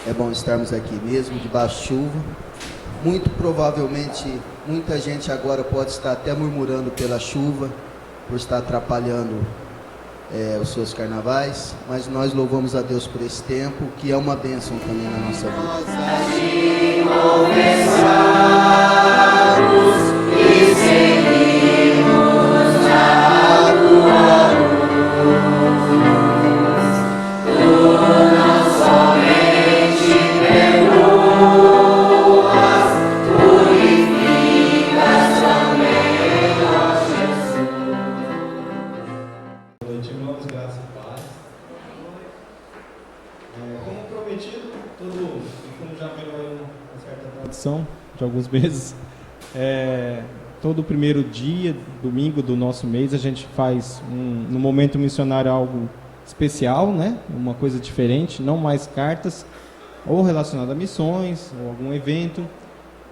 É bom estarmos aqui mesmo, debaixo de chuva. Muito provavelmente, muita gente agora pode estar até murmurando pela chuva, por estar atrapalhando os seus carnavais, mas nós louvamos a Deus por esse tempo, que é uma bênção também na nossa vida. Nós assim confessamos e seguimos na tua luz, tu não somente perdoas, purificas também, ó Jesus. Boa noite, irmãos, graça e paz. Como prometido, como já virou uma certa tradição de alguns meses, todo primeiro dia, domingo do nosso mês, a gente faz no momento missionário algo especial, né? Uma coisa diferente, não mais cartas, ou relacionado a missões, ou algum evento.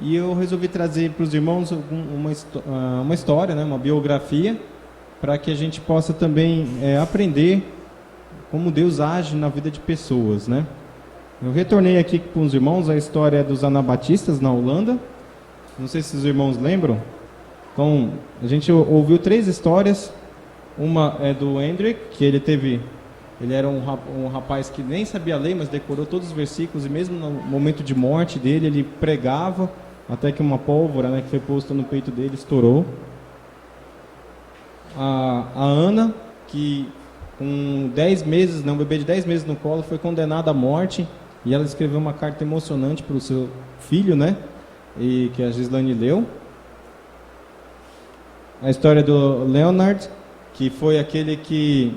E eu resolvi trazer para os irmãos uma história, né? Uma biografia, para que a gente possa também aprender como Deus age na vida de pessoas, né? Eu retornei aqui com os irmãos a história dos anabatistas na Holanda. Não sei se os irmãos lembram. Então, a gente ouviu 3 histórias. Uma é do Hendrik, que ele era um rapaz que nem sabia ler, mas decorou todos os versículos, e mesmo no momento de morte dele, ele pregava, até que uma pólvora, né, que foi posta no peito dele estourou. A Ana, que com 10 meses, um bebê de 10 meses no colo, foi condenada à morte, e ela escreveu uma carta emocionante para o seu filho, né, e que a Gislane leu. A história do Leonard, que foi aquele que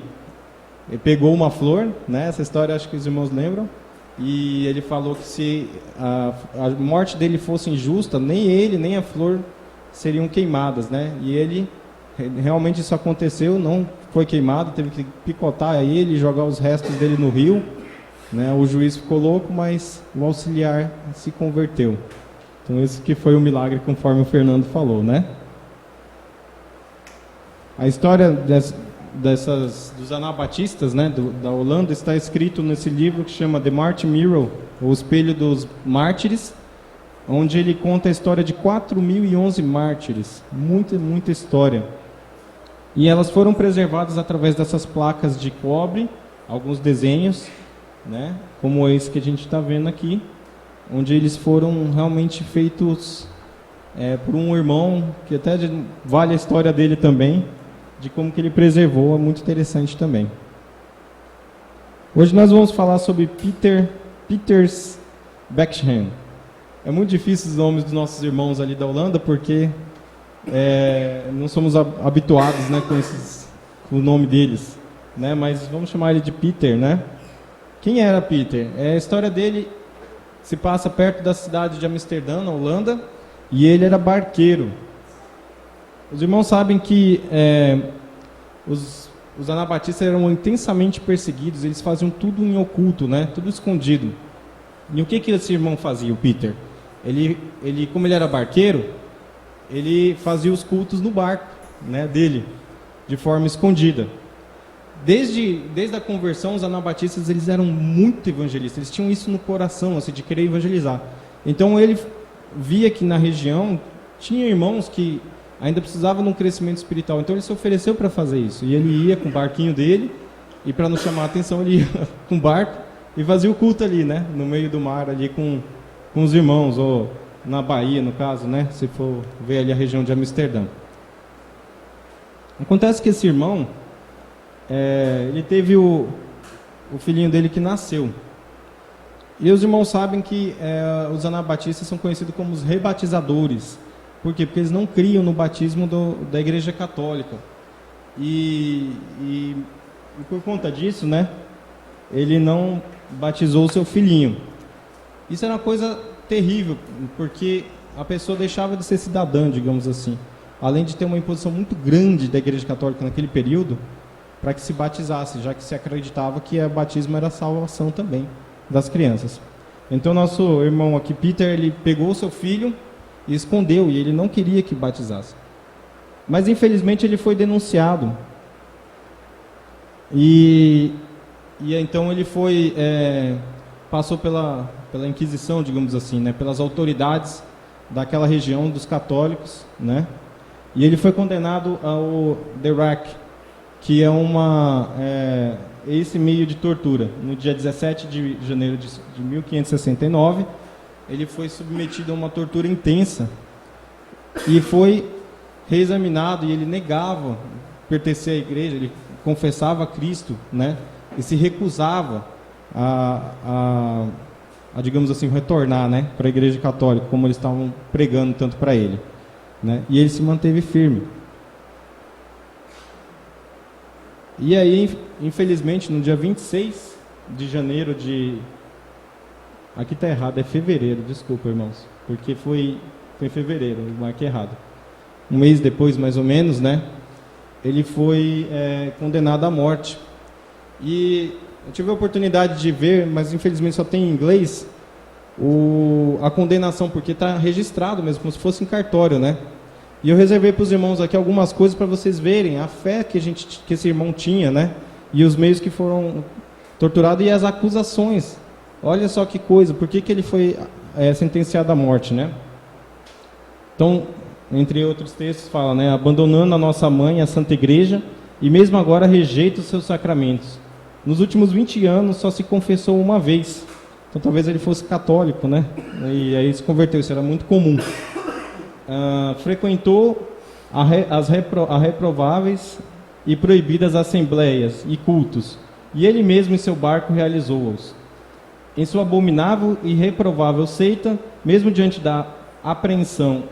pegou uma flor, né, essa história acho que os irmãos lembram, e ele falou que se a morte dele fosse injusta, nem ele nem a flor seriam queimadas, né, e ele realmente isso aconteceu, não foi queimado, teve que picotar ele, jogar os restos dele no rio, né? O juiz ficou louco, mas o auxiliar se converteu. Então esse que foi o milagre, conforme o Fernando falou, né? A história dos anabatistas, né, da Holanda, está escrito nesse livro que chama The Martyr Mirror, o Espelho dos Mártires, onde ele conta a história de 4.011 mártires, muita história. E elas foram preservadas através dessas placas de cobre, alguns desenhos, né, como esse que a gente está vendo aqui, onde eles foram realmente feitos por um irmão, que até vale a história dele também, de como que ele preservou, é muito interessante também. Hoje nós vamos falar sobre Peters Beckham. É muito difícil os nomes dos nossos irmãos ali da Holanda, porque não somos habituados, né, com o nome deles, né, mas vamos chamar ele de Peter, né? Quem era Peter? A história dele se passa perto da cidade de Amsterdã, na Holanda, e ele era barqueiro. Os irmãos sabem que os anabatistas eram intensamente perseguidos, eles faziam tudo em oculto, né, tudo escondido. E o que esse irmão fazia, o Peter? Ele, como ele era barqueiro, ele fazia os cultos no barco, né, dele, de forma escondida. Desde a conversão, os anabatistas eles eram muito evangelistas, eles tinham isso no coração, assim, de querer evangelizar. Então ele via que na região tinha irmãos que ainda precisavam de um crescimento espiritual, então ele se ofereceu para fazer isso. E ele ia com o barquinho dele, e para não chamar a atenção, ele ia com o barco e fazia o culto ali, né, no meio do mar, ali com os irmãos, ou na Bahia, no caso, né, se for ver ali a região de Amsterdã. Acontece que esse irmão, ele teve o filhinho dele que nasceu. E os irmãos sabem que os anabatistas são conhecidos como os rebatizadores. Por quê? Porque eles não criam no batismo da Igreja Católica. E por conta disso, né, ele não batizou o seu filhinho. Isso era uma coisa terrível, porque a pessoa deixava de ser cidadã, digamos assim. Além de ter uma imposição muito grande da Igreja Católica naquele período, para que se batizasse, já que se acreditava que o batismo era a salvação também das crianças. Então nosso irmão aqui, Peter, ele pegou o seu filho e escondeu, e ele não queria que batizasse. Mas infelizmente ele foi denunciado. E então ele foi passou pela Inquisição, digamos assim, né? Pelas autoridades daquela região dos católicos, né? E ele foi condenado ao Dirac, que é esse meio de tortura. No dia 17 de janeiro de 1569, ele foi submetido a uma tortura intensa e foi reexaminado, e ele negava pertencer à igreja, ele confessava a Cristo, né? E se recusava a digamos assim, retornar, né, para a igreja católica, como eles estavam pregando tanto para ele, né? E ele se manteve firme. E aí, infelizmente, no dia 26 de janeiro de... Aqui está errado, é fevereiro, desculpa, irmãos, porque foi em fevereiro, eu marquei errado. Um mês depois, mais ou menos, né, ele foi condenado à morte. E eu tive a oportunidade de ver, mas infelizmente só tem em inglês, a condenação, porque está registrado mesmo, como se fosse em cartório, né? E eu reservei para os irmãos aqui algumas coisas para vocês verem a fé que esse irmão tinha, né? E os meios que foram torturados e as acusações. Olha só que coisa, por que ele foi sentenciado à morte, né? Então, entre outros textos, fala, né? Abandonando a nossa mãe, a Santa Igreja, e mesmo agora rejeita os seus sacramentos. Nos últimos 20 anos só se confessou uma vez. Então talvez ele fosse católico, né? E aí se converteu, isso era muito comum. Frequentou as reprováveis e proibidas assembleias e cultos, e ele mesmo em seu barco realizou-os. Em sua abominável e reprovável seita, mesmo diante da apreensão,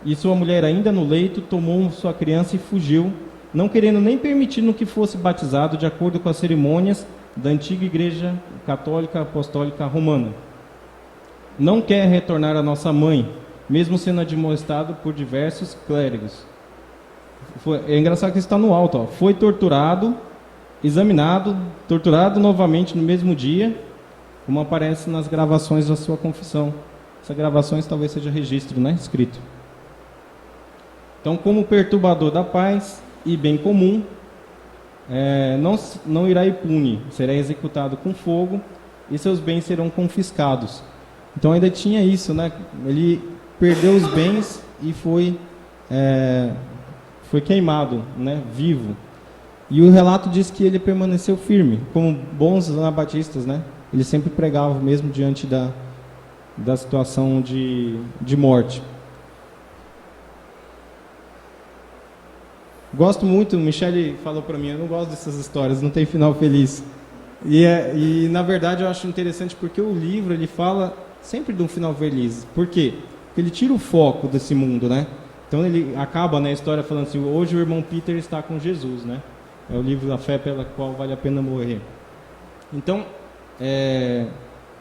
e sua mulher ainda no leito, tomou sua criança e fugiu, não querendo nem permitir que fosse batizado de acordo com as cerimônias da antiga Igreja Católica Apostólica Romana. Não quer retornar à nossa mãe, mesmo sendo admoestado por diversos clérigos. É engraçado que está no alto, ó. Foi torturado, examinado, torturado novamente no mesmo dia, como aparece nas gravações da sua confissão. Essas gravações talvez seja registro, né? Escrito. Então, como perturbador da paz e bem comum, não irá impune, será executado com fogo e seus bens serão confiscados. Então ainda tinha isso, né? Ele perdeu os bens e foi queimado, né? Vivo. E o relato diz que ele permaneceu firme, como bons anabatistas, né? Ele sempre pregava mesmo diante da situação de morte. Gosto muito, o Michele falou para mim, eu não gosto dessas histórias, não tem final feliz. E na verdade eu acho interessante porque o livro ele fala sempre de um final feliz. Por quê? Porque ele tira o foco desse mundo, né? Então ele acaba, né, a história falando assim, hoje o irmão Peter está com Jesus, né? É o livro da fé pela qual vale a pena morrer. Então,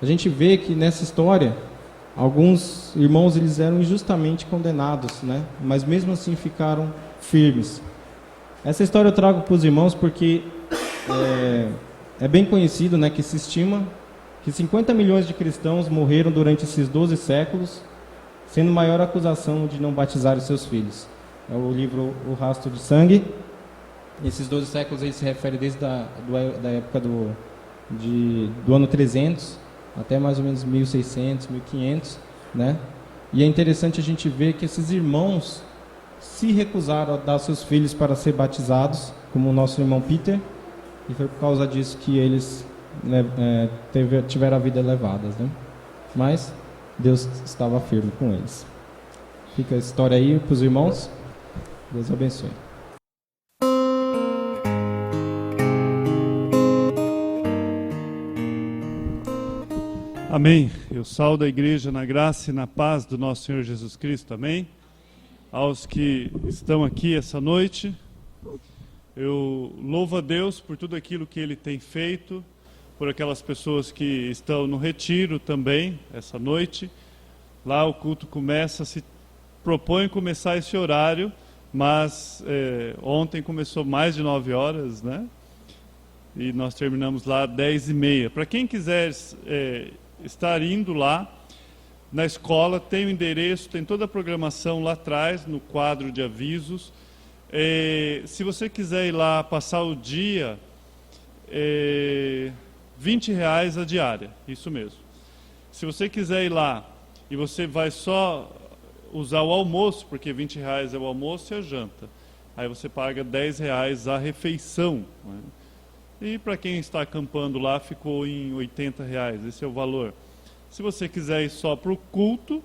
a gente vê que nessa história, alguns irmãos eles eram injustamente condenados, né? Mas mesmo assim ficaram firmes. Essa história eu trago para os irmãos porque é bem conhecido, né, que se estima que 50 milhões de cristãos morreram durante esses 12 séculos, sendo maior a acusação de não batizar os seus filhos. É o livro O Rastro de Sangue. Esses 12 séculos ele se refere desde da época do ano 300 até mais ou menos 1600, 1500, né? E é interessante a gente ver que esses irmãos se recusaram a dar seus filhos para ser batizados, como o nosso irmão Peter, e foi por causa disso que eles tiveram a vida levadas, né? Mas Deus estava firme com eles. Fica a história aí para os irmãos. Deus abençoe. Amém. Eu saúdo a igreja na graça e na paz do nosso Senhor Jesus Cristo. Amém. Aos que estão aqui essa noite, eu louvo a Deus por tudo aquilo que Ele tem feito, por aquelas pessoas que estão no retiro também, essa noite. Lá o culto se propõe começar esse horário, mas ontem começou mais de 9 horas, né? E nós terminamos lá 10h30. Para quem quiser estar indo lá, na escola tem o endereço, tem toda a programação lá atrás, no quadro de avisos. Se você quiser ir lá passar o dia, R$20 a diária, isso mesmo. Se você quiser ir lá e você vai só usar o almoço, porque R$20 é o almoço e a janta, aí você paga R$10 a refeição, né? E para quem está acampando lá, ficou em R$80, esse é o valor. Se você quiser ir só para o culto,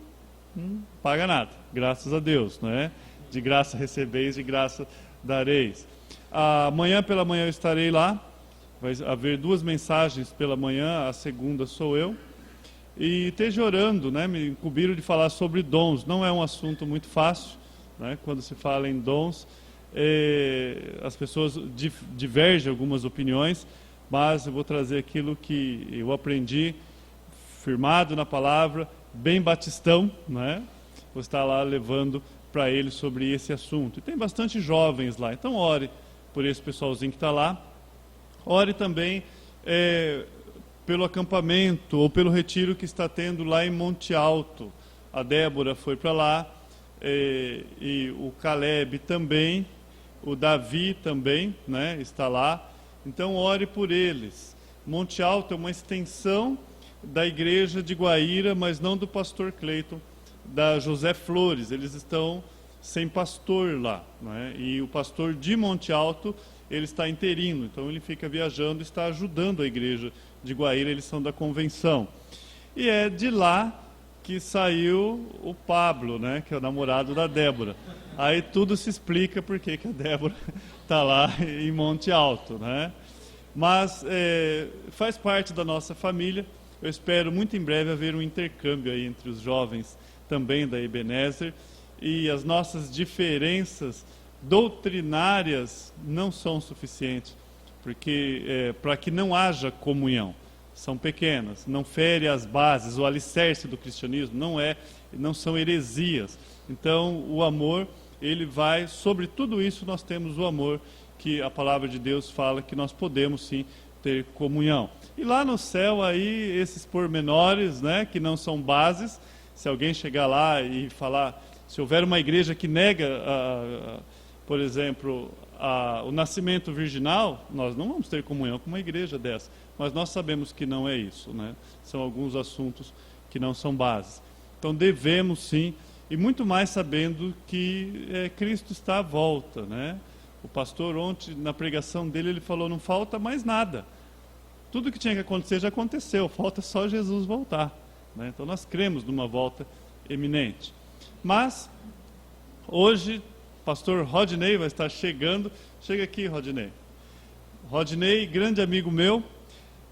não paga nada, graças a Deus, não é? De graça recebeis, de graça dareis. Amanhã pela manhã eu estarei lá, vai haver 2 mensagens pela manhã, a segunda sou eu. E esteja orando, né? Me incumbiram de falar sobre dons, não é um assunto muito fácil, né? Quando se fala em dons, as pessoas divergem algumas opiniões, mas eu vou trazer aquilo que eu aprendi, firmado na palavra, bem batistão, né? Vou estar lá levando para eles sobre esse assunto. E tem bastante jovens lá, então ore por esse pessoalzinho que está lá. Ore também pelo acampamento ou pelo retiro que está tendo lá em Monte Alto. A Débora foi para lá, e o Caleb também, o Davi também, né, está lá. Então ore por eles. Monte Alto é uma extensão da igreja de Guaíra, mas não do pastor Cleiton, da José Flores. Eles estão sem pastor lá, né? E o pastor de Monte Alto, ele está interino, então ele fica viajando e está ajudando a igreja de Guaíra, eles são da convenção. E é de lá que saiu o Pablo, né, que é o namorado da Débora. Aí tudo se explica por que a Débora está lá em Monte Alto, né? Mas faz parte da nossa família. Eu espero muito em breve haver um intercâmbio aí entre os jovens também da Ebenezer, e as nossas diferenças doutrinárias não são suficientes, porque para que não haja comunhão. São pequenas, não fere as bases, o alicerce do cristianismo, não são heresias. Então o amor, ele vai, sobre tudo isso nós temos o amor, que a palavra de Deus fala que nós podemos sim ter comunhão. E lá no céu aí, esses pormenores, né, que não são bases, se alguém chegar lá e falar, se houver uma igreja que nega, por exemplo, o nascimento virginal, nós não vamos ter comunhão com uma igreja dessa, mas nós sabemos que não é isso, né? São alguns assuntos que não são bases. Então devemos sim, e muito mais sabendo que Cristo está à volta, né? O pastor ontem, na pregação dele, ele falou, não falta mais nada. Tudo que tinha que acontecer já aconteceu, falta só Jesus voltar, né? Então nós cremos numa volta eminente. Mas, hoje, pastor Rodney vai estar chegando. Chega aqui, Rodney. Rodney, grande amigo meu,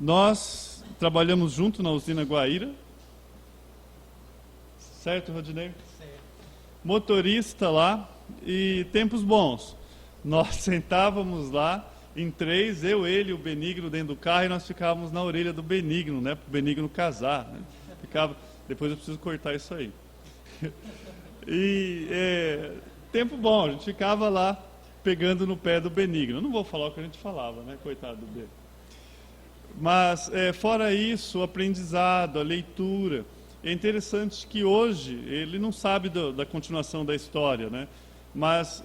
nós trabalhamos junto na usina Guaíra. Certo, Rodney? Certo. Motorista lá, e tempos bons. Nós sentávamos lá, em 3, eu, ele e o Benigno dentro do carro, e nós ficávamos na orelha do Benigno, né, para o Benigno casar, né? Depois eu preciso cortar isso aí. E tempo bom, a gente ficava lá pegando no pé do Benigno. Eu não vou falar o que a gente falava, né, coitado do Benigno. Mas fora isso, o aprendizado, a leitura. É interessante que hoje ele não sabe da continuação da história, né? Mas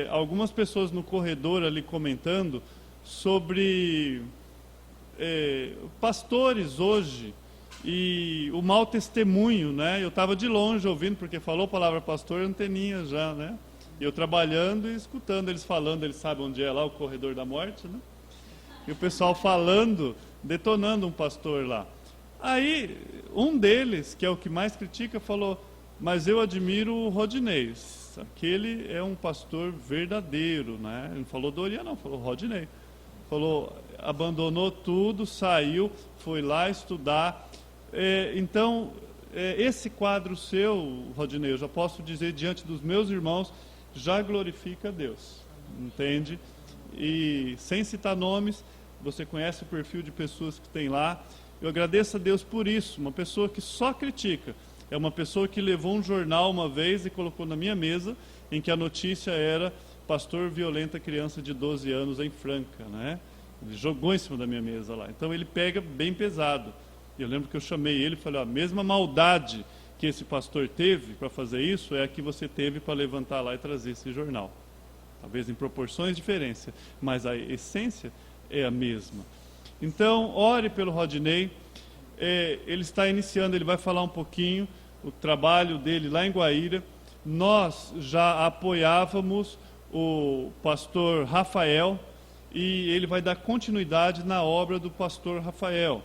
algumas pessoas no corredor ali comentando sobre pastores hoje e o mau testemunho, né? Eu estava de longe ouvindo, porque falou a palavra pastor, anteninha já, né? Eu trabalhando e escutando eles falando, eles sabem onde é lá, o corredor da morte, né? E o pessoal falando, detonando um pastor lá. Aí, um deles, que é o que mais critica, falou, mas eu admiro o Rodney, aquele é um pastor verdadeiro, né? Ele não falou Dorian não, falou Rodney. Falou, abandonou tudo, saiu, foi lá estudar. Então, esse quadro seu, Rodney, eu já posso dizer diante dos meus irmãos, já glorifica a Deus, entende? E sem citar nomes, você conhece o perfil de pessoas que tem lá. Eu agradeço a Deus por isso. Uma pessoa que só critica é uma pessoa que levou um jornal uma vez e colocou na minha mesa, em que a notícia era pastor violenta criança de 12 anos em Franca, né? Ele jogou em cima da minha mesa lá. Então ele pega bem pesado. Eu lembro que eu chamei ele e falei, a mesma maldade que esse pastor teve para fazer isso é a que você teve para levantar lá e trazer esse jornal. Talvez em proporções diferentes, mas a essência é a mesma. Então, ore pelo Rodinei. Ele está iniciando, ele vai falar um pouquinho o trabalho dele lá em Guaíra. Nós já apoiávamos o pastor Rafael e ele vai dar continuidade na obra do pastor Rafael.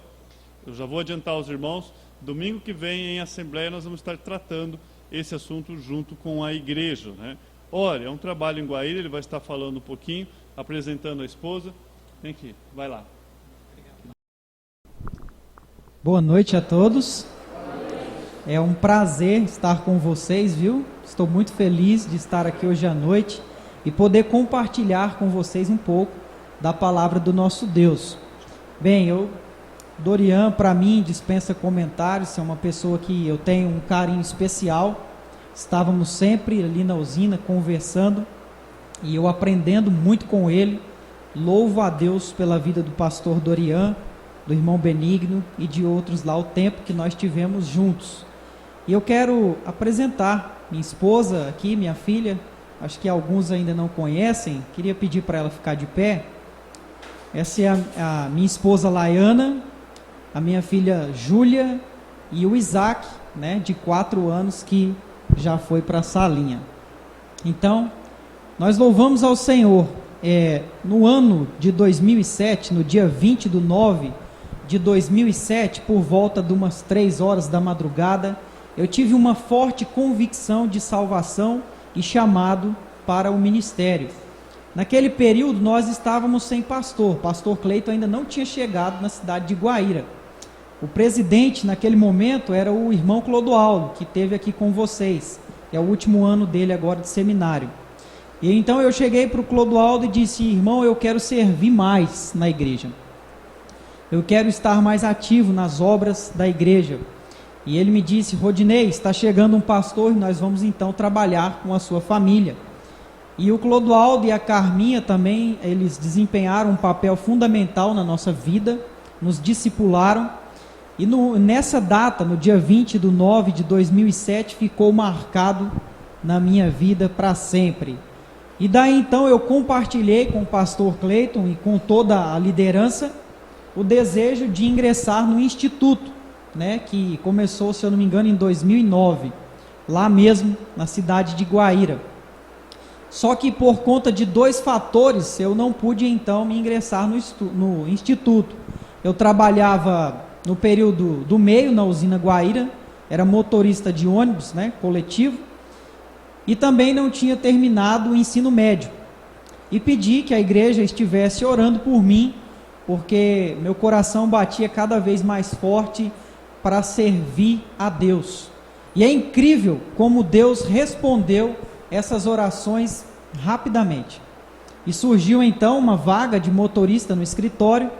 Eu já vou adiantar aos irmãos, domingo que vem em Assembleia nós vamos estar tratando esse assunto junto com a igreja, né? Ore, é um trabalho em Guaíra, ele vai estar falando um pouquinho, apresentando a esposa. Vem aqui, vai lá. Boa noite a todos. É um prazer estar com vocês, viu? Estou muito feliz de estar aqui hoje à noite e poder compartilhar com vocês um pouco da palavra do nosso Deus. Bem, Dorian, para mim, dispensa comentários, é uma pessoa que eu tenho um carinho especial. Estávamos sempre ali na usina conversando e eu aprendendo muito com ele. Louvo a Deus pela vida do pastor Dorian, do irmão Benigno e de outros lá, o tempo que nós tivemos juntos. E eu quero apresentar minha esposa aqui, minha filha, acho que alguns ainda não conhecem, queria pedir para ela ficar de pé. Essa é a minha esposa Laiana, a minha filha Júlia e o Isaac, né, de 4 anos, que já foi para a salinha. Então, nós louvamos ao Senhor. No ano de 2007, no dia 20 de 9 de 2007, por volta de umas 3 horas da madrugada, eu tive uma forte convicção de salvação e chamado para o ministério. Naquele período nós estávamos sem pastor, pastor Cleiton ainda não tinha chegado na cidade de Guaíra. O presidente naquele momento era o irmão Clodoaldo, que esteve aqui com vocês, é o último ano dele agora de seminário. E então eu cheguei para o Clodoaldo e disse: irmão, eu quero servir mais na igreja, eu quero estar mais ativo nas obras da igreja. E ele me disse: Rodinei, está chegando um pastor e nós vamos então trabalhar com a sua família. E o Clodoaldo e a Carminha também, eles desempenharam um papel fundamental na nossa vida, nos discipularam. E nessa data, no dia 20 de 9 de 2007, ficou marcado na minha vida para sempre. E daí então eu compartilhei com o pastor Cleiton e com toda a liderança o desejo de ingressar no instituto, né, que começou, se eu não me engano, em 2009, lá mesmo na cidade de Guaíra. Só que por conta de 2 fatores, eu não pude então me ingressar no instituto. Eu trabalhava no período do meio na usina Guaíra, era motorista de ônibus, né, coletivo, e também não tinha terminado o ensino médio. E pedi que a igreja estivesse orando por mim, porque meu coração batia cada vez mais forte para servir a Deus. E é incrível como Deus respondeu essas orações rapidamente. E surgiu então uma vaga de motorista no escritório,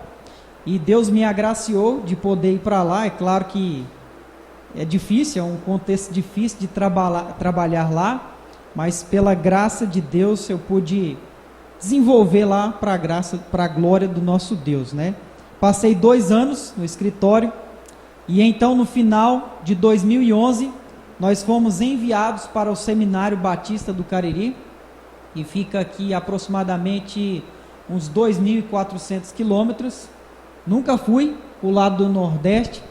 e Deus me agraciou de poder ir para lá. É claro que é difícil, é um contexto difícil de trabalhar lá, mas pela graça de Deus eu pude desenvolver lá para a glória do nosso Deus, né? Passei 2 anos no escritório, e então no final de 2011 nós fomos enviados para o Seminário Batista do Cariri, e fica aqui aproximadamente uns 2.400 quilômetros. Nunca fui para o lado do Nordeste,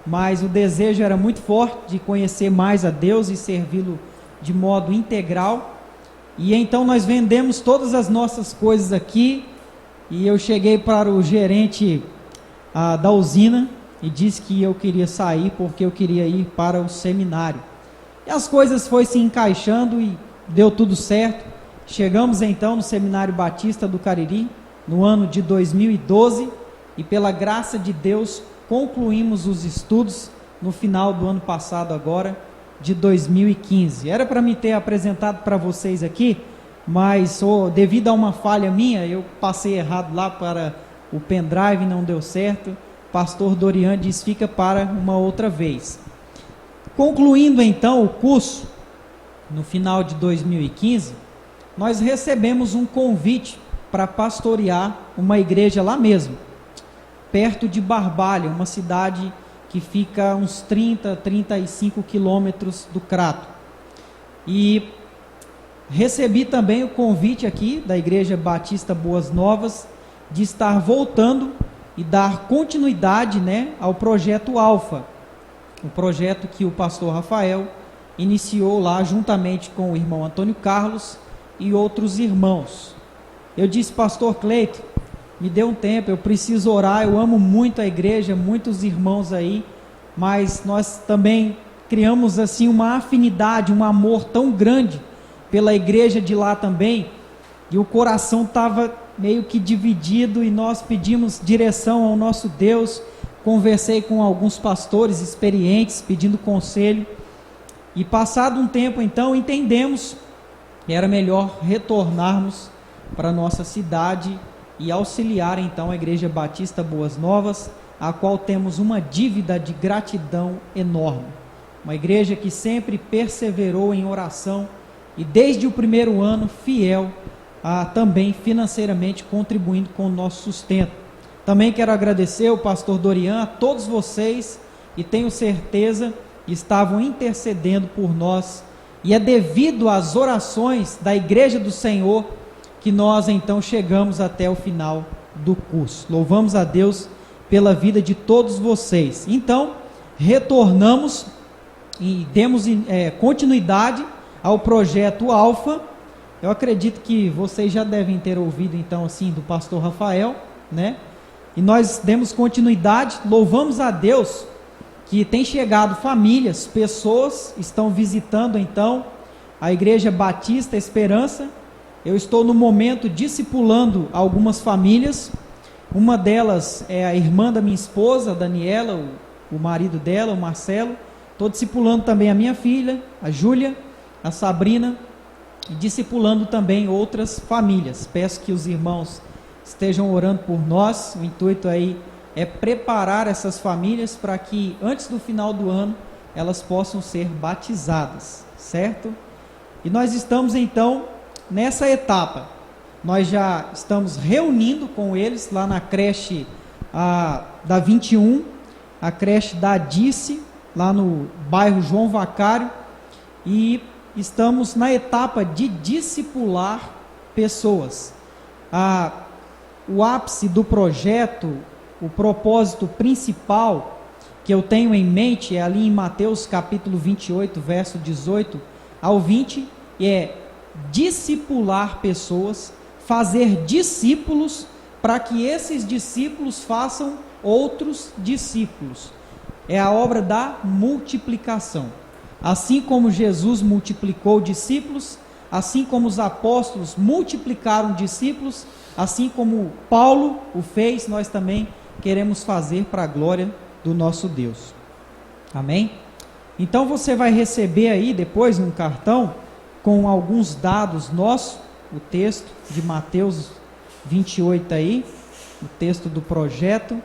mas o desejo era muito forte de conhecer mais a Deus e servi-lo de modo integral. E então nós vendemos todas as nossas coisas aqui, e eu cheguei para o gerente da usina e disse que eu queria sair porque eu queria ir para o seminário. E as coisas foram se encaixando e deu tudo certo. Chegamos então no Seminário Batista do Cariri no ano de 2012, e pela graça de Deus concluímos os estudos no final do ano passado agora, de 2015. Era para me ter apresentado para vocês aqui, mas devido a uma falha minha, eu passei errado lá para o pendrive, não deu certo. Pastor Dorian disse: fica para uma outra vez. Concluindo então o curso, no final de 2015, nós recebemos um convite para pastorear uma igreja lá mesmo, perto de Barbalha, uma cidade que fica a uns 35 quilômetros do Crato. E recebi também o convite aqui da Igreja Batista Boas Novas de estar voltando e dar continuidade, né, ao projeto Alfa, o projeto que o pastor Rafael iniciou lá juntamente com o irmão Antônio Carlos e outros irmãos. Eu disse, pastor Cleito, me dê um tempo, eu preciso orar, eu amo muito a igreja, muitos irmãos aí, mas nós também criamos assim uma afinidade, um amor tão grande pela igreja de lá também, e o coração estava meio que dividido, e nós pedimos direção ao nosso Deus. Conversei com alguns pastores experientes, pedindo conselho, e passado um tempo então entendemos que era melhor retornarmos para a nossa cidade e auxiliar então a Igreja Batista Boas Novas, a qual temos uma dívida de gratidão enorme. Uma igreja que sempre perseverou em oração e desde o primeiro ano fiel também financeiramente contribuindo com o nosso sustento. Também quero agradecer ao pastor Dorian, a todos vocês, e tenho certeza que estavam intercedendo por nós, e é devido às orações da Igreja do Senhor que nós então chegamos até o final do curso. Louvamos a Deus pela vida de todos vocês. Então, retornamos e demos continuidade ao projeto Alfa. Eu acredito que vocês já devem ter ouvido então assim do pastor Rafael, né? E nós demos continuidade, louvamos a Deus que tem chegado famílias, pessoas estão visitando então a Igreja Batista Esperança. Eu estou no momento discipulando algumas famílias, uma delas é a irmã da minha esposa, a Daniela, o marido dela, o Marcelo. Estou discipulando também a minha filha, a Júlia, a Sabrina, e discipulando também outras famílias. Peço que os irmãos estejam orando por nós. O intuito aí é preparar essas famílias para que antes do final do ano elas possam ser batizadas, certo? E nós estamos então nessa etapa. Nós já estamos reunindo com eles lá na creche da 21, a creche da Dice, lá no bairro João Vacário, e estamos na etapa de discipular pessoas. O ápice do projeto, o propósito principal que eu tenho em mente é ali em Mateus capítulo 28, verso 18 ao 20, é discipular pessoas, fazer discípulos, para que esses discípulos façam outros discípulos. É a obra da multiplicação. Assim como Jesus multiplicou discípulos, assim como os apóstolos multiplicaram discípulos, assim como Paulo o fez, nós também queremos fazer para a glória do nosso Deus. Amém? Então você vai receber aí depois um cartão com alguns dados nossos, o texto de Mateus 28 aí, o texto do projeto.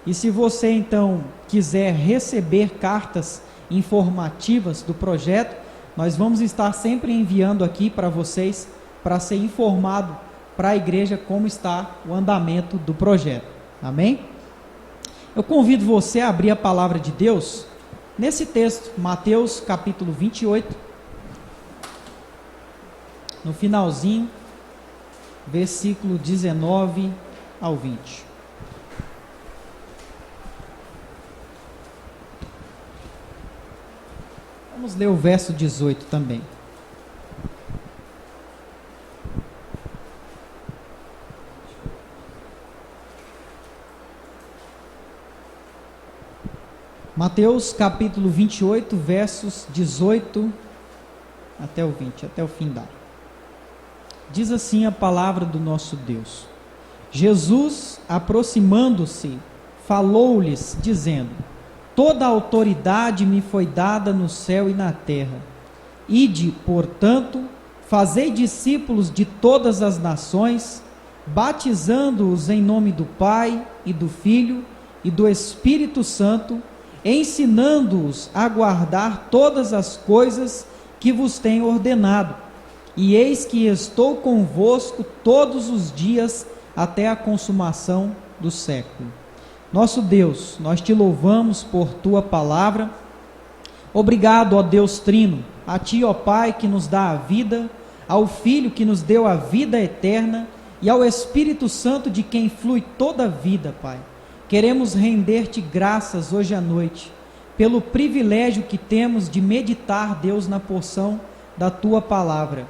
E se você então quiser receber cartas informativas do projeto, nós vamos estar sempre enviando aqui para vocês, para ser informado para a igreja como está o andamento do projeto. Amém? Eu convido você a abrir a palavra de Deus nesse texto, Mateus capítulo 28, no finalzinho, versículo 19 ao 20. Vamos ler o verso 18 também. Mateus capítulo 28, versos 18 até o 20, até o fim da. Diz assim a palavra do nosso Deus. Jesus, aproximando-se, falou-lhes, dizendo: toda a autoridade me foi dada no céu e na terra. Ide, portanto, fazei discípulos de todas as nações, batizando-os em nome do Pai e do Filho e do Espírito Santo, ensinando-os a guardar todas as coisas que vos tenho ordenado. E eis que estou convosco todos os dias até a consumação do século. Nosso Deus, nós te louvamos por tua palavra. Obrigado, ó Deus Trino, a ti, ó Pai, que nos dá a vida, ao Filho que nos deu a vida eterna e ao Espírito Santo, de quem flui toda a vida, Pai. queremos render-te graças hoje à noite, pelo privilégio que temos de meditar, Deus, na porção da tua palavra.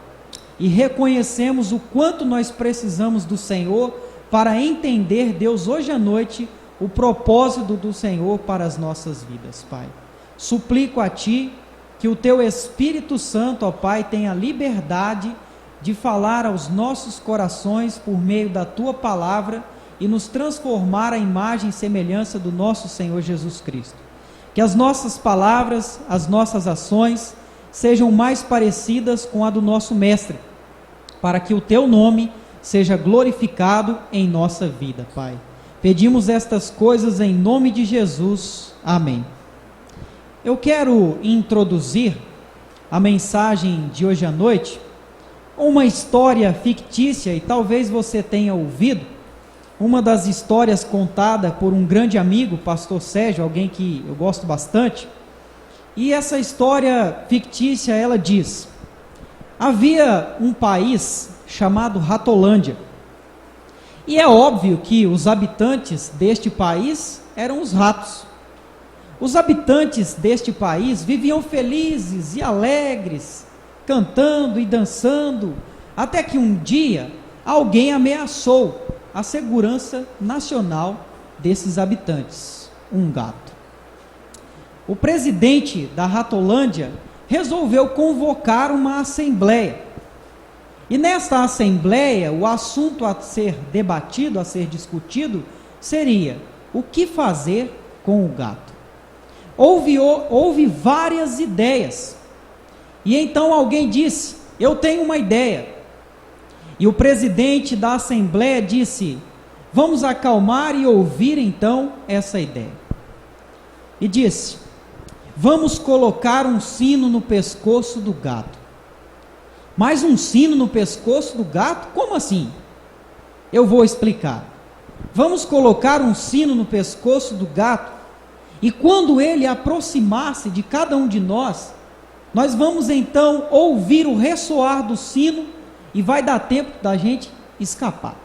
E reconhecemos o quanto nós precisamos do Senhor para entender, Deus, hoje à noite, o propósito do Senhor para as nossas vidas, Pai. Suplico a Ti que o Teu Espírito Santo, ó Pai, tenha liberdade de falar aos nossos corações por meio da Tua palavra e nos transformar à imagem e semelhança do nosso Senhor Jesus Cristo. Que as nossas palavras, as nossas ações sejam mais parecidas com a do nosso Mestre, para que o Teu nome seja glorificado em nossa vida, Pai. Pedimos estas coisas em nome de Jesus. Amém. Eu quero introduzir a mensagem de hoje à noite, uma história fictícia, e talvez você tenha ouvido, uma das histórias contada por um grande amigo, pastor Sérgio, alguém que eu gosto bastante. E essa história fictícia, ela diz: havia um país chamado Ratolândia, e é óbvio que os habitantes deste país eram os ratos. Os habitantes deste país viviam felizes e alegres, cantando e dançando, até que um dia alguém ameaçou a segurança nacional desses habitantes, um gato. O presidente da Ratolândia resolveu convocar uma assembleia. E nesta assembleia, o assunto a ser debatido, a ser discutido, seria o que fazer com o gato. Houve várias ideias. E então alguém disse: eu tenho uma ideia. E o presidente da assembleia disse: vamos acalmar e ouvir então essa ideia. E disse: vamos colocar um sino no pescoço do gato. Mas um sino no pescoço do gato? Como assim? Eu vou explicar. Vamos colocar um sino no pescoço do gato, e quando ele aproximar-se de cada um de nós, nós vamos então ouvir o ressoar do sino, e vai dar tempo da gente escapar.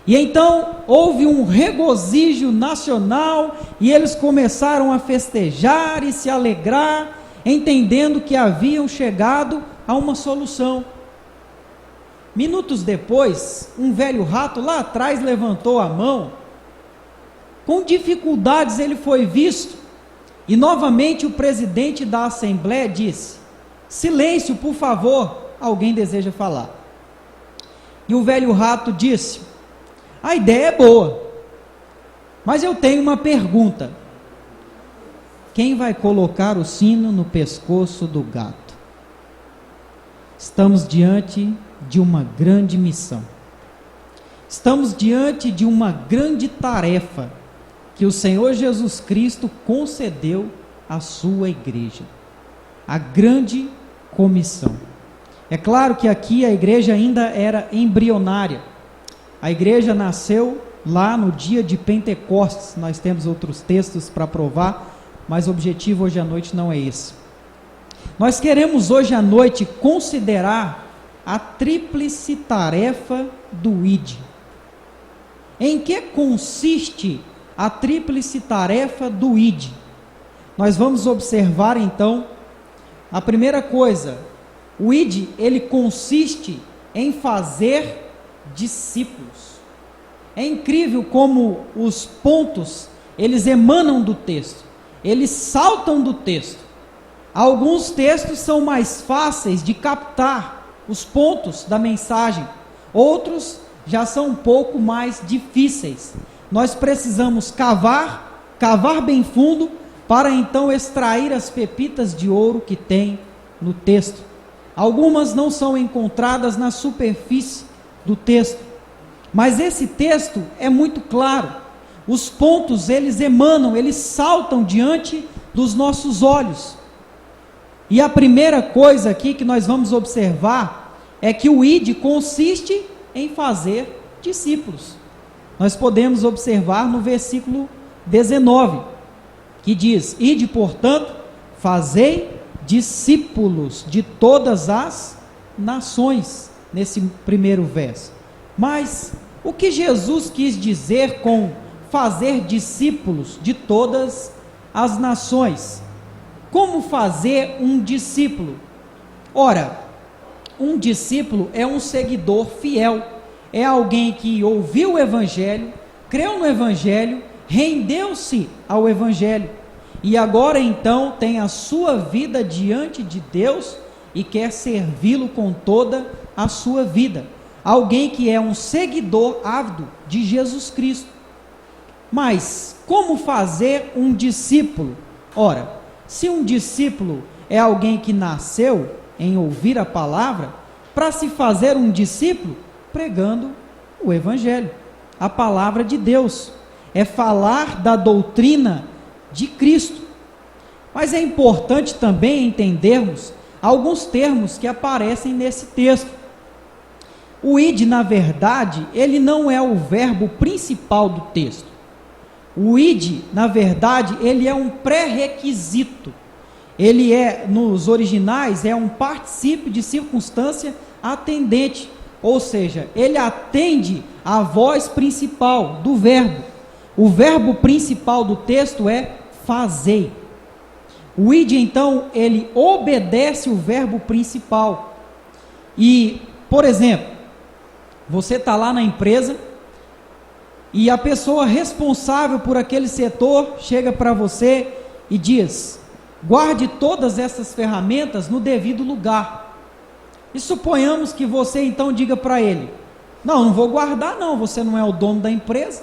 E então houve um regozijo nacional, e eles começaram a festejar e se alegrar, entendendo que haviam chegado a uma solução. Minutos depois, um velho rato lá atrás levantou a mão. Com dificuldades ele foi visto, e novamente o presidente da assembleia disse: silêncio, por favor, alguém deseja falar. E o velho rato disse: a ideia é boa, mas eu tenho uma pergunta. Quem vai colocar o sino no pescoço do gato? Estamos diante de uma grande missão. Estamos diante de uma grande tarefa que o Senhor Jesus Cristo concedeu à sua igreja. A grande comissão. É claro que aqui a igreja ainda era embrionária. A igreja nasceu lá no dia de Pentecostes. Nós temos outros textos para provar, mas o objetivo hoje à noite não é esse. Nós queremos hoje à noite considerar a tríplice tarefa do ID. Em que consiste a tríplice tarefa do ID? Nós vamos observar então, a primeira coisa, o ID, ele consiste em fazer discípulos. É incrível como os pontos, eles emanam do texto, eles saltam do texto. Alguns textos são mais fáceis de captar os pontos da mensagem, outros já são um pouco mais difíceis. Nós precisamos cavar bem fundo, para então extrair as pepitas de ouro que tem no texto. Algumas não são encontradas na superfície do texto, mas esse texto é muito claro. Os pontos, eles emanam, eles saltam diante dos nossos olhos. E a primeira coisa aqui que nós vamos observar é que o ID consiste em fazer discípulos. Nós podemos observar no versículo 19, que diz: ide, portanto, fazei discípulos de todas as nações, nesse primeiro verso. Mas o que Jesus quis dizer com fazer discípulos de todas as nações. Como fazer um discípulo? Ora, um discípulo é um seguidor fiel, é alguém que ouviu o Evangelho, creu no Evangelho, rendeu-se ao Evangelho, e agora então tem a sua vida diante de Deus e quer servi-lo com toda a sua vida. Alguém que é um seguidor ávido de Jesus Cristo. Mas como fazer um discípulo? Ora, se um discípulo é alguém que nasceu em ouvir a palavra, para se fazer um discípulo, pregando o Evangelho, a palavra de Deus, é falar da doutrina de Cristo. Mas é importante também entendermos alguns termos que aparecem nesse texto. O id, na verdade, ele não é o verbo principal do texto. O id, na verdade, ele é um pré-requisito. Ele é, nos originais, é um particípio de circunstância atendente, ou seja, ele atende à voz principal do verbo. O verbo principal do texto é fazei. O id, então, ele obedece o verbo principal. E, por exemplo, você está lá na empresa e a pessoa responsável por aquele setor chega para você e diz: guarde todas essas ferramentas no devido lugar. E suponhamos que você então diga para ele: não vou guardar não, você não é o dono da empresa.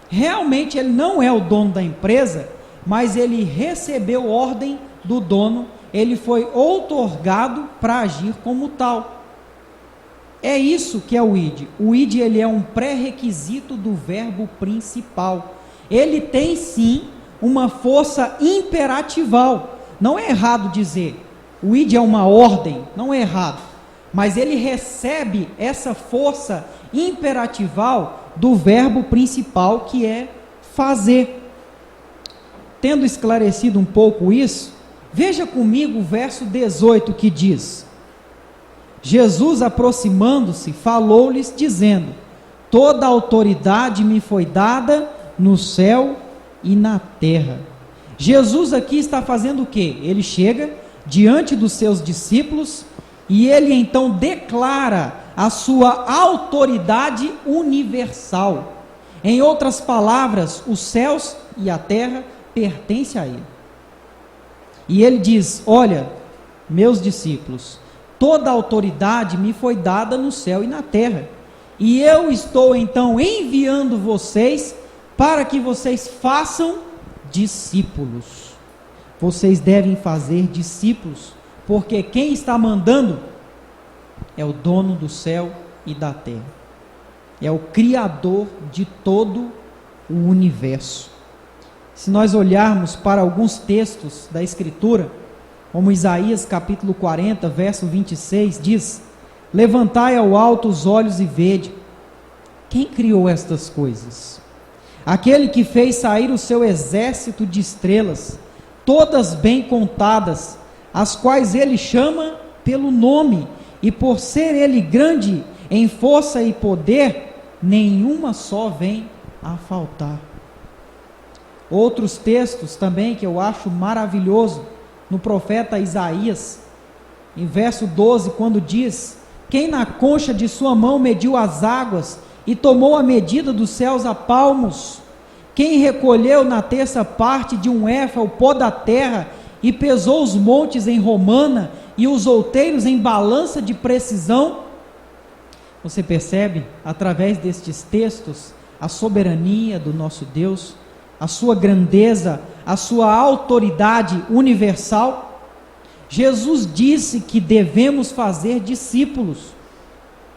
Realmente ele não é o dono da empresa, mas ele recebeu ordem do dono, ele foi outorgado para agir como tal. É isso que é o id. O id, ele é um pré-requisito do verbo principal. Ele tem sim uma força imperatival. Não é errado dizer, o id é uma ordem, não é errado, mas ele recebe essa força imperatival do verbo principal, que é fazer. Tendo esclarecido um pouco isso, veja comigo o verso 18 que diz: Jesus, aproximando-se, falou-lhes dizendo: toda a autoridade me foi dada no céu e na terra. Jesus aqui está fazendo o quê? Ele chega diante dos seus discípulos e ele então declara a sua autoridade universal. Em outras palavras, os céus e a terra pertencem a ele. E ele diz: olha, meus discípulos, toda a autoridade me foi dada no céu e na terra, e eu estou então enviando vocês para que vocês façam discípulos. Vocês devem fazer discípulos, porque quem está mandando é o dono do céu e da terra, é o Criador de todo o universo. Se nós olharmos para alguns textos da Escritura, como Isaías capítulo 40, verso 26, diz: levantai ao alto os olhos e vede, quem criou estas coisas? Aquele que fez sair o seu exército de estrelas, todas bem contadas, as quais ele chama pelo nome, e por ser ele grande em força e poder, nenhuma só vem a faltar. Outros textos também que eu acho maravilhoso, no profeta Isaías, em verso 12, quando diz: quem na concha de sua mão mediu as águas e tomou a medida dos céus a palmos? Quem recolheu na terça parte de um éfa o pó da terra e pesou os montes em romana e os outeiros em balança de precisão? Você percebe, através destes textos, a soberania do nosso Deus, a sua grandeza, a sua autoridade universal. Jesus disse que devemos fazer discípulos,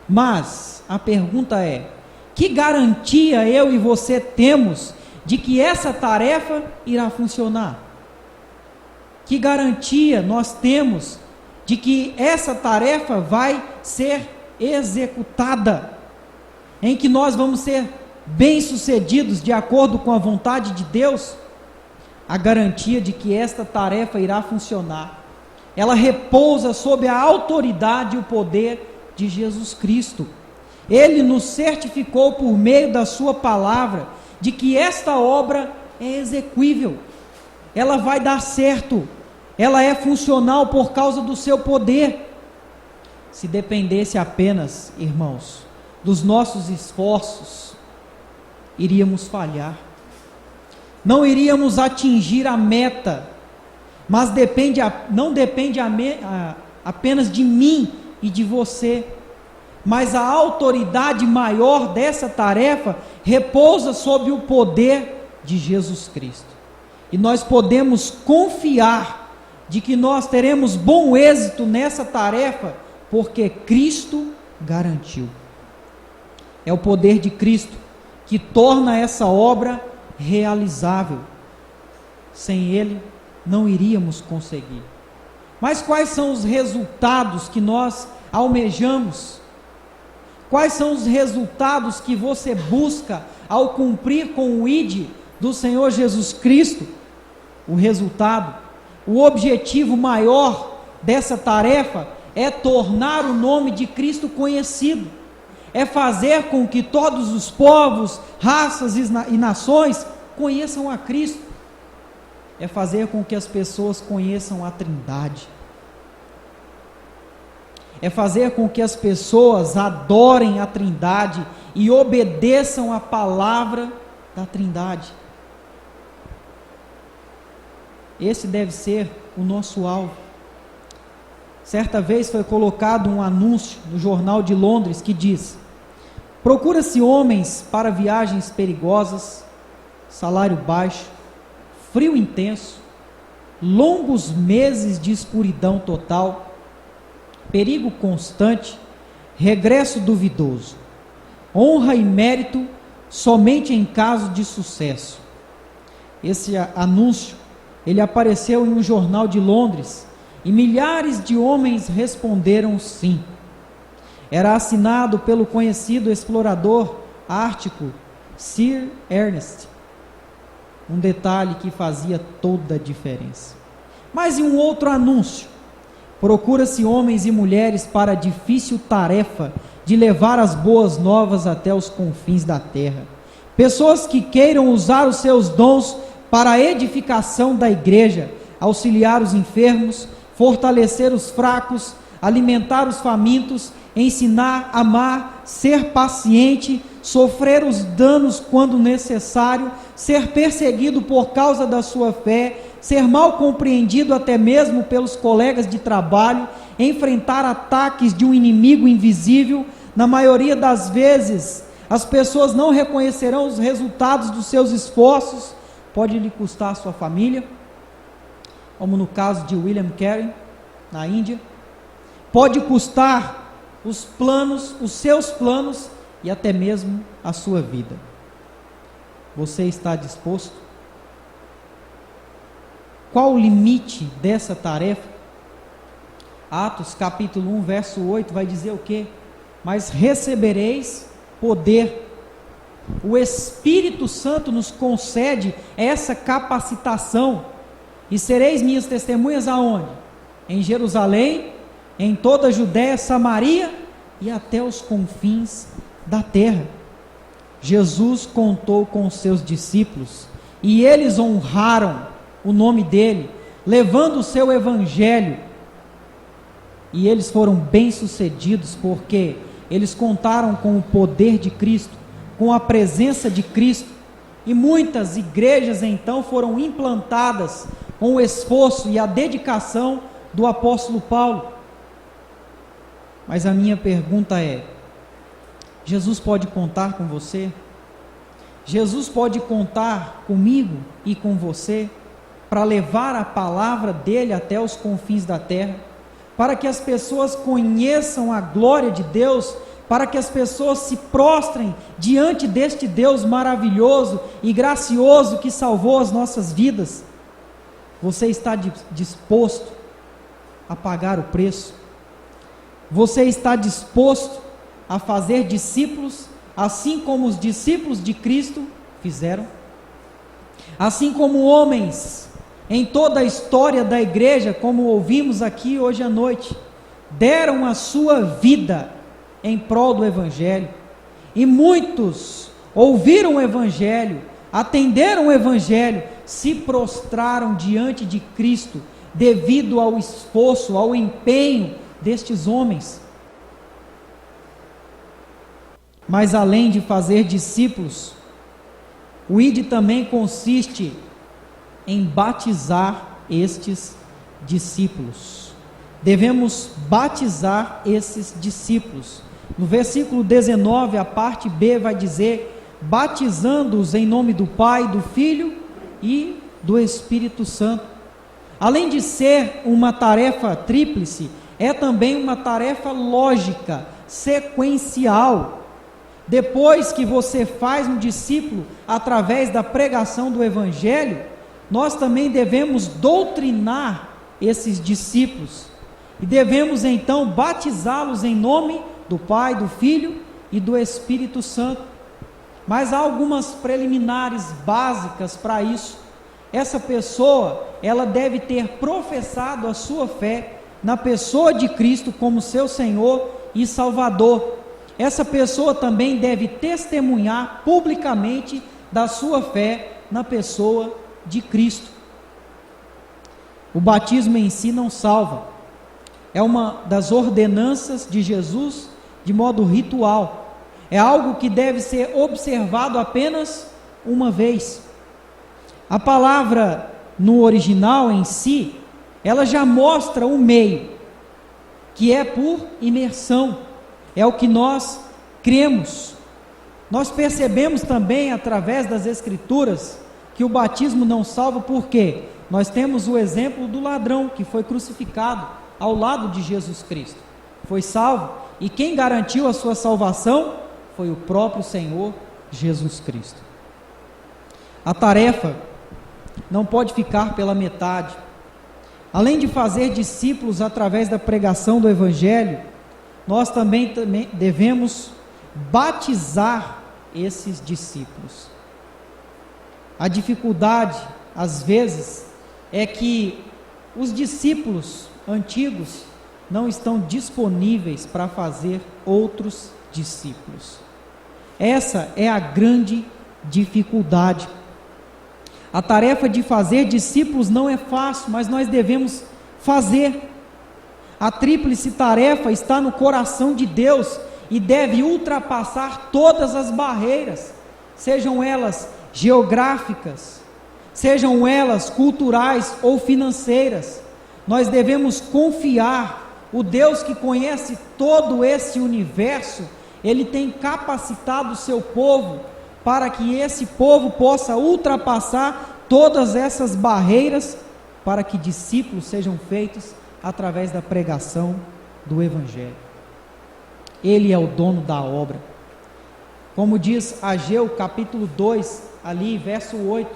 mas a pergunta é: que garantia eu e você temos de que essa tarefa irá funcionar? Que garantia nós temos de que essa tarefa vai ser executada, em que nós vamos ser bem-sucedidos de acordo com a vontade de Deus? A garantia de que esta tarefa irá funcionar, ela repousa sob a autoridade e o poder de Jesus Cristo. Ele nos certificou por meio da sua palavra de que esta obra é exequível, ela vai dar certo, ela é funcional por causa do seu poder. Se dependesse apenas, irmãos, dos nossos esforços, iríamos falhar, não iríamos atingir a meta, mas não depende apenas de mim e de você, mas a autoridade maior dessa tarefa repousa sob o poder de Jesus Cristo, e nós podemos confiar de que nós teremos bom êxito nessa tarefa, porque Cristo garantiu. É o poder de Cristo que torna essa obra realizável. Sem Ele, não iríamos conseguir. Mas quais são os resultados que nós almejamos? Quais são os resultados que você busca ao cumprir com o ID do Senhor Jesus Cristo? O resultado, o objetivo maior dessa tarefa é tornar o nome de Cristo conhecido, é fazer com que todos os povos, raças e nações conheçam a Cristo, é fazer com que as pessoas conheçam a Trindade, é fazer com que as pessoas adorem a Trindade e obedeçam a palavra da Trindade. Esse deve ser o nosso alvo. Certa vez foi colocado um anúncio no jornal de Londres que diz: procura-se homens para viagens perigosas, salário baixo, frio intenso, longos meses de escuridão total, perigo constante, regresso duvidoso, honra e mérito somente em caso de sucesso. Esse anúncio, ele apareceu em um jornal de Londres e milhares de homens responderam sim. Era assinado pelo conhecido explorador ártico Sir Ernest. Um detalhe que fazia toda a diferença. Mas em um outro anúncio, procura-se homens e mulheres para a difícil tarefa de levar as boas novas até os confins da terra. Pessoas que queiram usar os seus dons para a edificação da igreja, auxiliar os enfermos, fortalecer os fracos, alimentar os famintos, ensinar, amar, ser paciente, sofrer os danos quando necessário, ser perseguido por causa da sua fé, ser mal compreendido até mesmo pelos colegas de trabalho, enfrentar ataques de um inimigo invisível. Na maioria das vezes, as pessoas não reconhecerão os resultados dos seus esforços, pode lhe custar a sua família, como no caso de William Carey, na Índia, pode custar os planos, os seus planos e até mesmo a sua vida. Você está disposto? Qual o limite dessa tarefa? Atos capítulo 1, verso 8 vai dizer o quê? Mas recebereis poder. O Espírito Santo nos concede essa capacitação, e sereis minhas testemunhas aonde? Em Jerusalém, em toda a Judéia, Samaria e até os confins da terra. Jesus contou com os seus discípulos e eles honraram o nome dele, levando o seu evangelho, e eles foram bem-sucedidos porque eles contaram com o poder de Cristo, com a presença de Cristo, e muitas igrejas então foram implantadas com o esforço e a dedicação do apóstolo Paulo. Mas a minha pergunta é: Jesus pode contar com você? Jesus pode contar comigo e com você para levar a palavra dele até os confins da terra, para que as pessoas conheçam a glória de Deus, para que as pessoas se prostrem diante deste Deus maravilhoso e gracioso que salvou as nossas vidas? Você está disposto a pagar o preço? Você está disposto a fazer discípulos, assim como os discípulos de Cristo fizeram? Assim como homens em toda a história da igreja, como ouvimos aqui hoje à noite, deram a sua vida em prol do Evangelho, e muitos ouviram o Evangelho, atenderam o Evangelho, se prostraram diante de Cristo, devido ao esforço, ao empenho destes homens. Mas além de fazer discípulos, o ID também consiste em batizar estes discípulos. Devemos batizar esses discípulos. No versículo 19, a parte B vai dizer: batizando-os em nome do Pai, do Filho e do Espírito Santo. Além de ser uma tarefa tríplice, é também uma tarefa lógica, sequencial. Depois que você faz um discípulo através da pregação do Evangelho, nós também devemos doutrinar esses discípulos e devemos então batizá-los em nome do Pai, do Filho e do Espírito Santo. Mas há algumas preliminares básicas para isso. Essa pessoa, ela deve ter professado a sua fé na pessoa de Cristo como seu Senhor e Salvador. Essa pessoa também deve testemunhar publicamente da sua fé na pessoa de Cristo. O batismo em si não salva. É uma das ordenanças de Jesus de modo ritual. É algo que deve ser observado apenas uma vez. A palavra no original em si, ela já mostra o meio, que é por imersão. É o que nós cremos. Nós percebemos também através das Escrituras que o batismo não salva, porque nós temos o exemplo do ladrão que foi crucificado ao lado de Jesus Cristo. Foi salvo, e quem garantiu a sua salvação foi o próprio Senhor Jesus Cristo. A tarefa não pode ficar pela metade. Além de fazer discípulos através da pregação do Evangelho, nós também devemos batizar esses discípulos. A dificuldade, às vezes, é que os discípulos antigos não estão disponíveis para fazer outros discípulos. Essa é a grande dificuldade. A tarefa de fazer discípulos não é fácil, mas nós devemos fazer. A tríplice tarefa está no coração de Deus e deve ultrapassar todas as barreiras, sejam elas geográficas, sejam elas culturais ou financeiras. Nós devemos confiar. O Deus que conhece todo esse universo, Ele tem capacitado o seu povo para que esse povo possa ultrapassar todas essas barreiras, para que discípulos sejam feitos através da pregação do Evangelho. Ele é o dono da obra. Como diz Ageu capítulo 2, ali verso 8,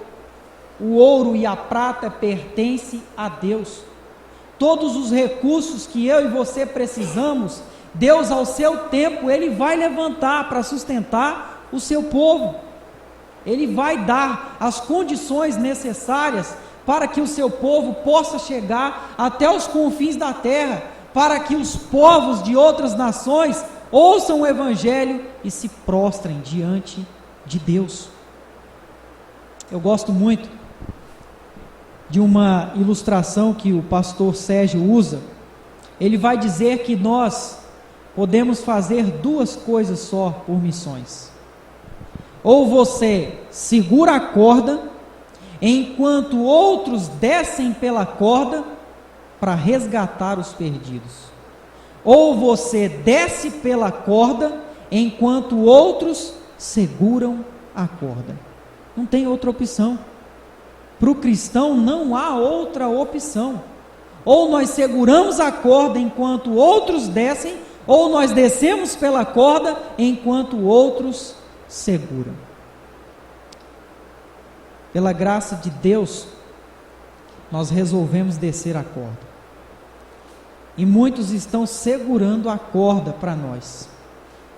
o ouro e a prata pertencem a Deus. Todos os recursos que eu e você precisamos, Deus ao seu tempo, Ele vai levantar para sustentar o seu povo. Ele vai dar as condições necessárias para que o seu povo possa chegar até os confins da terra, para que os povos de outras nações ouçam o Evangelho e se prostrem diante de Deus. Eu gosto muito de uma ilustração que o pastor Sérgio usa. Ele vai dizer que nós podemos fazer duas coisas só por missões. Ou você segura a corda, enquanto outros descem pela corda para resgatar os perdidos. Ou você desce pela corda, enquanto outros seguram a corda. Não tem outra opção. Para o cristão não há outra opção. Ou nós seguramos a corda enquanto outros descem, ou nós descemos pela corda enquanto outros seguram. Pela graça de Deus, nós resolvemos descer a corda. E muitos estão segurando a corda para nós.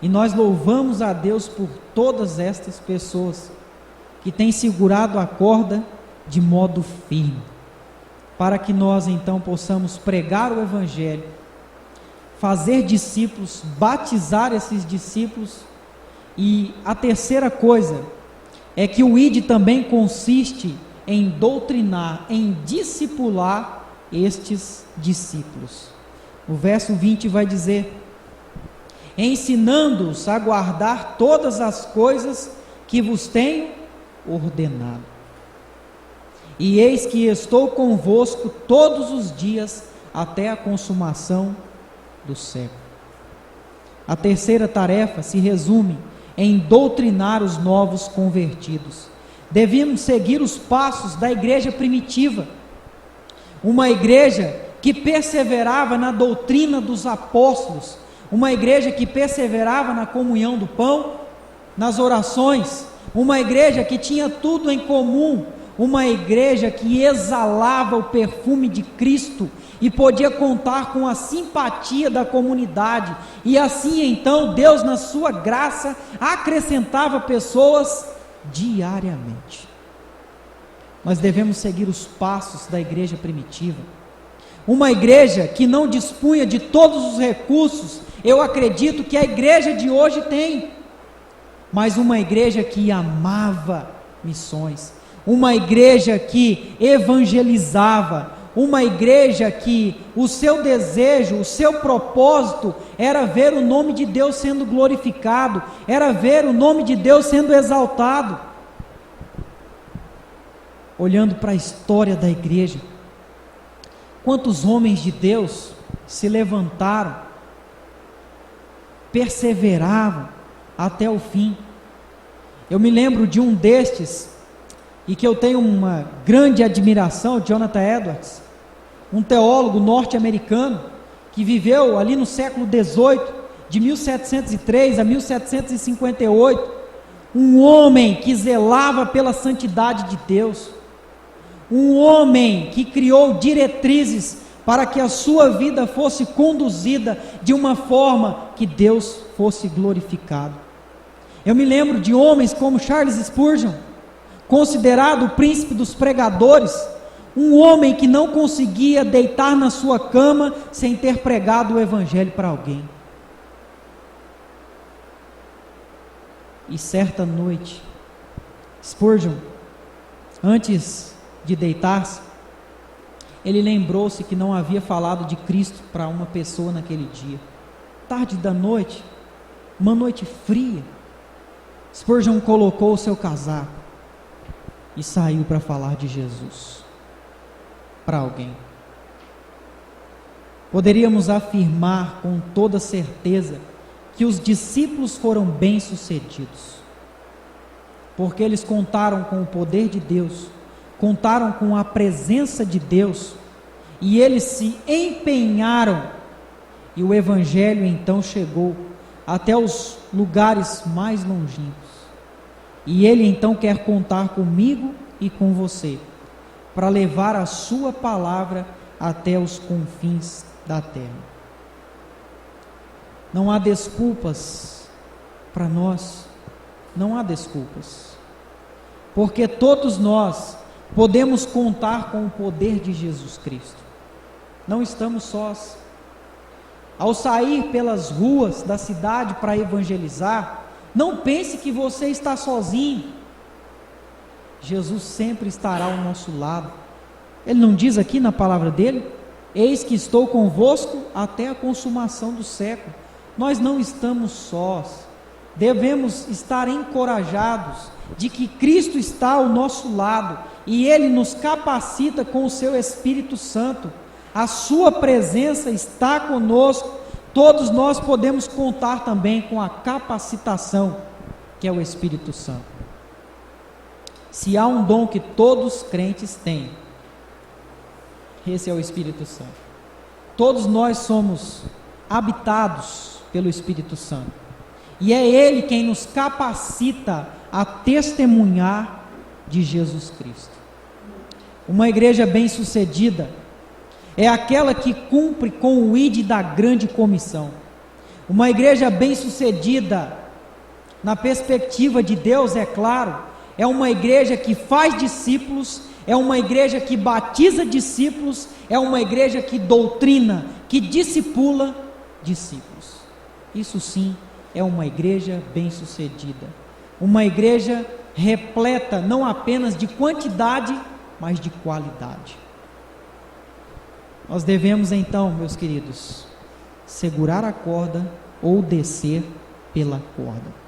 E nós louvamos a Deus por todas estas pessoas que têm segurado a corda de modo firme, para que nós então possamos pregar o Evangelho, fazer discípulos, batizar esses discípulos. E a terceira coisa é que o ID também consiste em doutrinar, em discipular estes discípulos. O verso 20 vai dizer: ensinando-os a guardar todas as coisas que vos tenho ordenado. E eis que estou convosco todos os dias até a consumação do século. A terceira tarefa se resume em doutrinar os novos convertidos. Devíamos seguir os passos da igreja primitiva, uma igreja que perseverava na doutrina dos apóstolos, uma igreja que perseverava na comunhão do pão, nas orações, uma igreja que tinha tudo em comum, uma igreja que exalava o perfume de Cristo e podia contar com a simpatia da comunidade, e assim então Deus, na sua graça, acrescentava pessoas diariamente. Nós devemos seguir os passos da igreja primitiva, uma igreja que não dispunha de todos os recursos, eu acredito que a igreja de hoje tem, mas uma igreja que amava missões, uma igreja que evangelizava, uma igreja que o seu desejo, o seu propósito era ver o nome de Deus sendo glorificado, era ver o nome de Deus sendo exaltado. Olhando para a história da igreja, quantos homens de Deus se levantaram, perseveravam até o fim. Eu me lembro de um destes, e que eu tenho uma grande admiração, Jonathan Edwards, um teólogo norte-americano, que viveu ali no século XVIII, de 1703 a 1758, um homem que zelava pela santidade de Deus, um homem que criou diretrizes para que a sua vida fosse conduzida de uma forma que Deus fosse glorificado. Eu me lembro de homens como Charles Spurgeon, considerado o príncipe dos pregadores, um homem que não conseguia deitar na sua cama sem ter pregado o evangelho para alguém. E certa noite, Spurgeon, antes de deitar-se, ele lembrou-se que não havia falado de Cristo para uma pessoa naquele dia. Tarde da noite, uma noite fria, Spurgeon colocou o seu casaco e saiu para falar de Jesus para alguém. Poderíamos afirmar com toda certeza que os discípulos foram bem-sucedidos, porque eles contaram com o poder de Deus, contaram com a presença de Deus, e eles se empenharam, e o evangelho então chegou até os lugares mais longínquos. E ele então quer contar comigo e com você, para levar a sua palavra até os confins da terra. Não há desculpas para nós, não há desculpas, porque todos nós podemos contar com o poder de Jesus Cristo, não estamos sós. Ao sair pelas ruas da cidade para evangelizar, não pense que você está sozinho. Jesus sempre estará ao nosso lado. Ele não diz aqui na palavra dele: eis que estou convosco até a consumação do século. Nós não estamos sós. Devemos estar encorajados de que Cristo está ao nosso lado e Ele nos capacita com o seu Espírito Santo. A sua presença está conosco. Todos nós podemos contar também com a capacitação que é o Espírito Santo. Se há um dom que todos os crentes têm, esse é o Espírito Santo. Todos nós somos habitados pelo Espírito Santo, e é Ele quem nos capacita a testemunhar de Jesus Cristo. Uma igreja bem-sucedida é aquela que cumpre com o ID da grande comissão. Uma igreja bem-sucedida, na perspectiva de Deus, é claro, é uma igreja que faz discípulos, é uma igreja que batiza discípulos, é uma igreja que doutrina, que discipula discípulos. Isso sim é uma igreja bem-sucedida. Uma igreja repleta não apenas de quantidade, mas de qualidade. Nós devemos então, meus queridos, segurar a corda ou descer pela corda.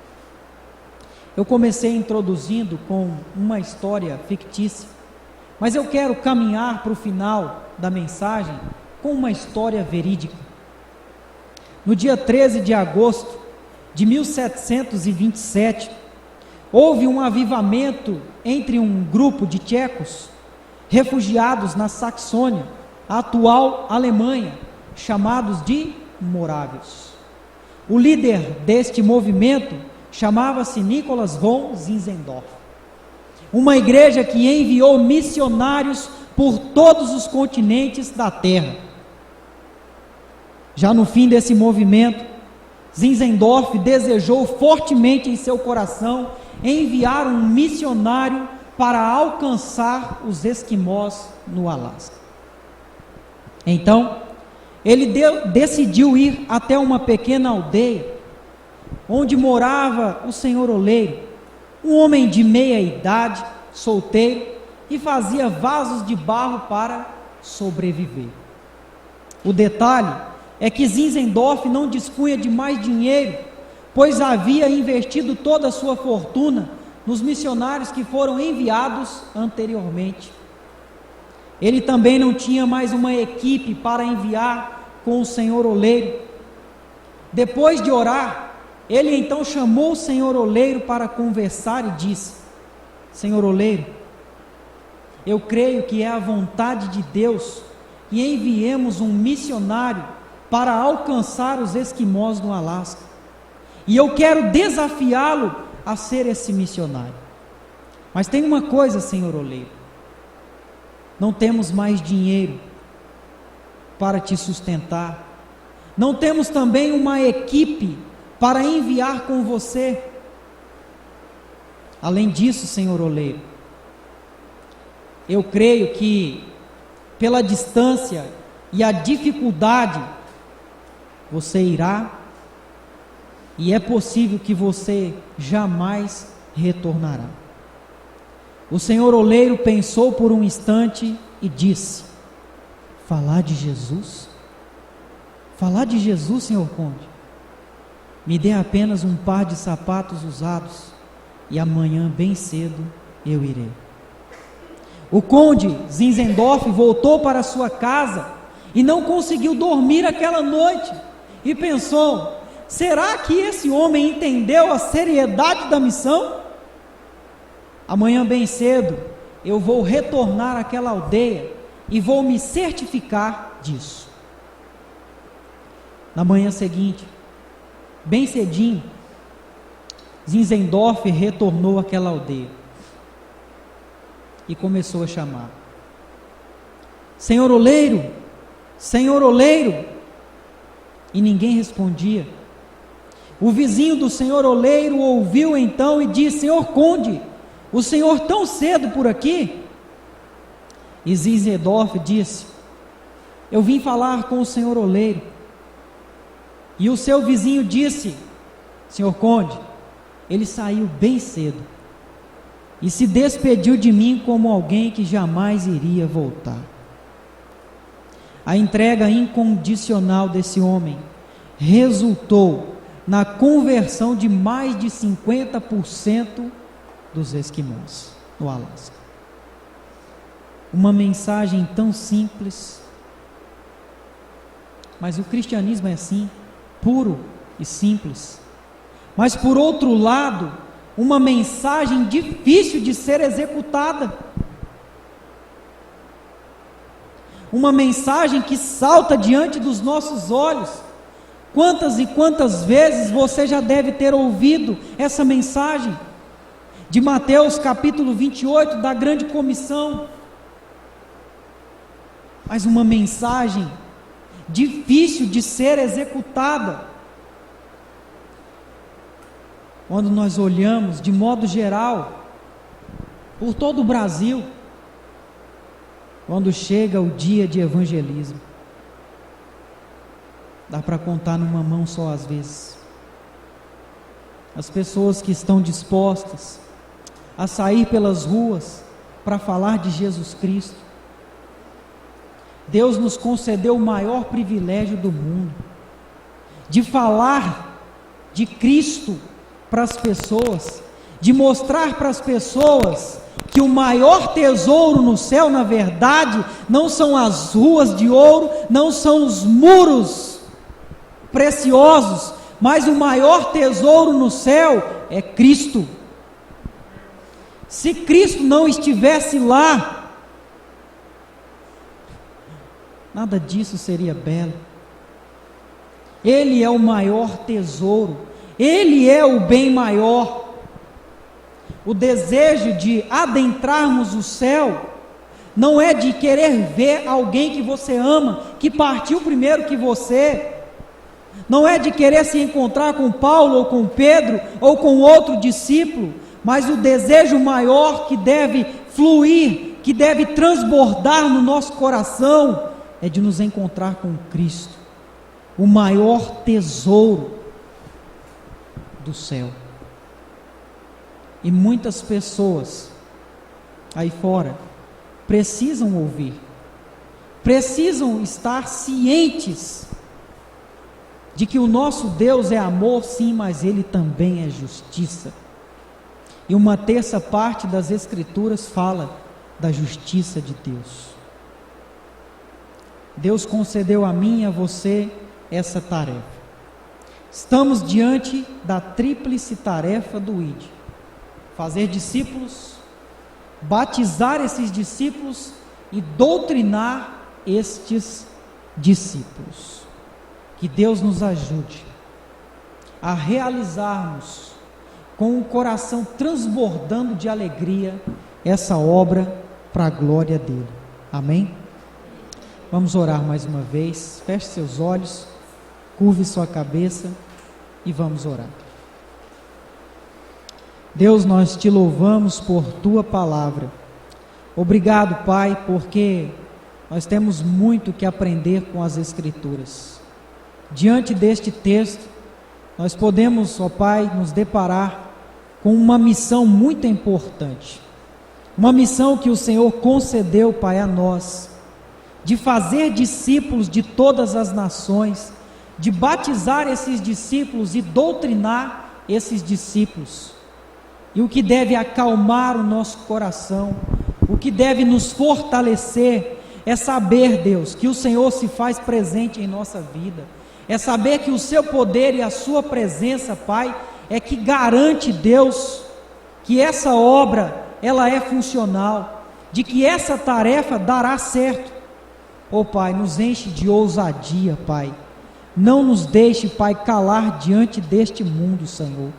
Eu comecei introduzindo com uma história fictícia, mas eu quero caminhar para o final da mensagem com uma história verídica. No dia 13 de agosto de 1727, houve um avivamento entre um grupo de tchecos refugiados na Saxônia, a atual Alemanha, chamados de morávios. O líder deste movimento chamava-se Nicholas von Zinzendorf. Uma igreja que enviou missionários por todos os continentes da terra. Já no fim desse movimento, Zinzendorf desejou fortemente em seu coração enviar um missionário para alcançar os esquimós no Alasca. Então, ele decidiu ir até uma pequena aldeia, onde morava o senhor Oleiro, um homem de meia idade, solteiro, e fazia vasos de barro para sobreviver. O detalhe é que Zinzendorf não dispunha de mais dinheiro, pois havia investido toda a sua fortuna nos missionários que foram enviados anteriormente. Ele também não tinha mais uma equipe para enviar com o senhor Oleiro. Depois de orar, ele então chamou o senhor Oleiro para conversar e disse: Senhor Oleiro, eu creio que é a vontade de Deus que enviemos um missionário para alcançar os esquimós no Alasca, e eu quero desafiá-lo a ser esse missionário. Mas tem uma coisa, senhor Oleiro, não temos mais dinheiro para te sustentar, não temos também uma equipe para enviar com você. Além disso, senhor Oleiro, eu creio que pela distância e a dificuldade você irá, e é possível que você jamais retornará. O senhor Oleiro pensou por um instante e disse: falar de Jesus? Falar de Jesus, senhor conde? Me dê apenas um par de sapatos usados e amanhã bem cedo eu irei. O conde Zinzendorf voltou para sua casa e não conseguiu dormir aquela noite e pensou: será que esse homem entendeu a seriedade da missão? Amanhã bem cedo eu vou retornar àquela aldeia e vou me certificar disso. Na manhã seguinte, bem cedinho, Zinzendorf retornou àquela aldeia e começou a chamar: Senhor Oleiro, Senhor Oleiro, e ninguém respondia. O vizinho do senhor Oleiro ouviu então e disse: Senhor conde, o senhor tão cedo por aqui? E Zinzendorf disse: eu vim falar com o senhor Oleiro. E o seu vizinho disse: senhor conde, ele saiu bem cedo e se despediu de mim como alguém que jamais iria voltar. A entrega incondicional desse homem resultou na conversão de mais de 50% dos esquimós no Alasca. Uma mensagem tão simples, mas o cristianismo é assim, puro e simples. Mas por outro lado, uma mensagem difícil de ser executada. Uma mensagem que salta diante dos nossos olhos. Quantas e quantas vezes você já deve ter ouvido essa mensagem de Mateus capítulo 28, da grande comissão? Mas uma mensagem difícil de ser executada. Quando nós olhamos de modo geral por todo o Brasil, quando chega o dia de evangelismo, dá para contar numa mão só às vezes. As pessoas que estão dispostas a sair pelas ruas para falar de Jesus Cristo. Deus nos concedeu o maior privilégio do mundo, de falar de Cristo para as pessoas, de mostrar para as pessoas que o maior tesouro no céu, na verdade, não são as ruas de ouro, não são os muros preciosos, mas o maior tesouro no céu é Cristo. Se Cristo não estivesse lá, nada disso seria belo. Ele é o maior tesouro, Ele é o bem maior. O desejo de adentrarmos o céu não é de querer ver alguém que você ama, que partiu primeiro que você, não é de querer se encontrar com Paulo ou com Pedro ou com outro discípulo, mas o desejo maior que deve fluir, que deve transbordar no nosso coração, é de nos encontrar com Cristo, o maior tesouro do céu. E muitas pessoas aí fora precisam ouvir, precisam estar cientes de que o nosso Deus é amor, sim, mas Ele também é justiça. E uma terça parte das Escrituras fala da justiça de Deus. Deus concedeu a mim e a você essa tarefa. Estamos diante da tríplice tarefa do ID: fazer discípulos, batizar esses discípulos e doutrinar estes discípulos. Que Deus nos ajude a realizarmos com o coração transbordando de alegria essa obra para a glória dele. Amém? Vamos orar mais uma vez. Feche seus olhos, curve sua cabeça e vamos orar. Deus, nós te louvamos por tua palavra. Obrigado, Pai, porque nós temos muito que aprender com as Escrituras. Diante deste texto, nós podemos, ó Pai, nos deparar com uma missão muito importante. Uma missão que o Senhor concedeu, Pai, a nós, de fazer discípulos de todas as nações, de batizar esses discípulos e doutrinar esses discípulos. E o que deve acalmar o nosso coração, o que deve nos fortalecer, é saber, Deus, que o Senhor se faz presente em nossa vida, é saber que o seu poder e a sua presença, Pai, é que garante, Deus, que essa obra, ela é funcional, de que essa tarefa dará certo. Oh Pai, nos enche de ousadia, Pai, não nos deixe, Pai, calar diante deste mundo, Senhor,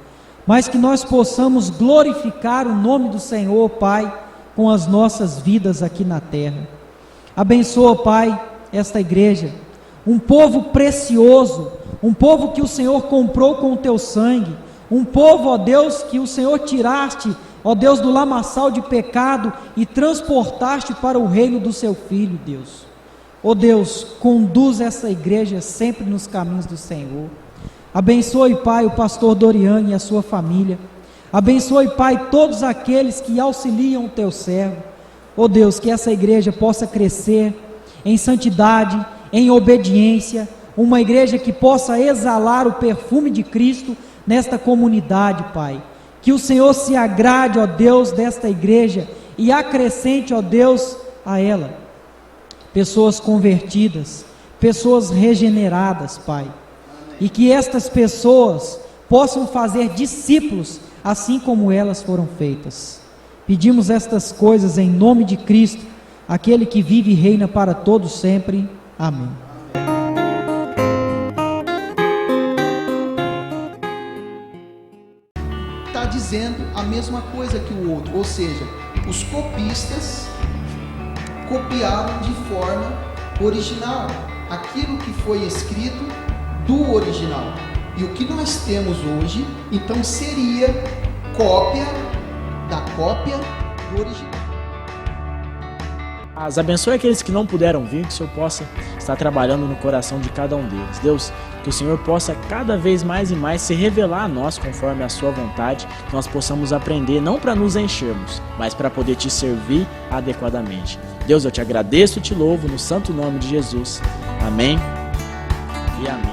mas que nós possamos glorificar o nome do Senhor, Pai, com as nossas vidas aqui na terra. Abençoa, Pai, esta igreja, um povo precioso, um povo que o Senhor comprou com o teu sangue, um povo, ó Deus, que o Senhor tiraste, ó Deus, do lamaçal de pecado e transportaste para o reino do seu Filho, Deus. Ó Deus, conduz essa igreja sempre nos caminhos do Senhor. Abençoe, Pai, o pastor Doriane e a sua família. Abençoe, Pai, todos aqueles que auxiliam o teu servo. Ó Deus, que essa igreja possa crescer em santidade, em obediência, uma igreja que possa exalar o perfume de Cristo nesta comunidade, Pai. Que o Senhor se agrade, ó Deus, desta igreja e acrescente, ó Deus, a ela pessoas convertidas, pessoas regeneradas, Pai. E que estas pessoas possam fazer discípulos, assim como elas foram feitas. Pedimos estas coisas em nome de Cristo, aquele que vive e reina para todos sempre. Amém. Está dizendo a mesma coisa que o outro, ou seja, os copistas copiaram de forma original aquilo que foi escrito do original. E o que nós temos hoje, então, seria cópia da cópia do original. Abençoe aqueles que não puderam vir, que o Senhor possa estar trabalhando no coração de cada um deles. Deus, Que o Senhor possa cada vez mais e mais se revelar a nós conforme a sua vontade, que nós possamos aprender não para nos enchermos, mas para poder te servir adequadamente. Deus, eu te agradeço e te louvo no santo nome de Jesus. Amém e amém.